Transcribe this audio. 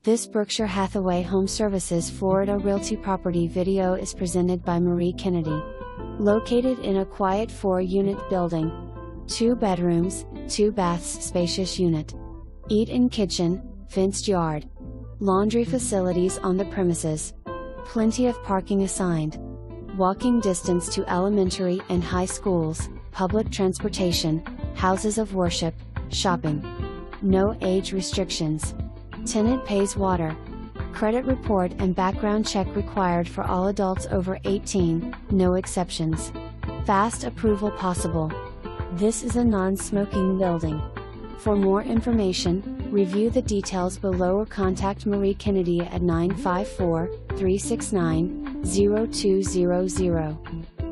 This Berkshire Hathaway HomeServices Florida Realty property video is presented by Marie Kennedy. Located in a quiet 4-unit building. 2 bedrooms, 2 baths, spacious unit. Eat-in kitchen, fenced yard. Laundry facilities on the premises. Plenty of parking assigned. Walking distance to elementary and high schools, public transportation, houses of worship, shopping. No age restrictions. Tenant pays water. Credit report and background check required for all adults over 18, no exceptions. Fast approval possible. This is a non-smoking building. For more information, review the details below or contact Marie Kennedy at 954-369-0200.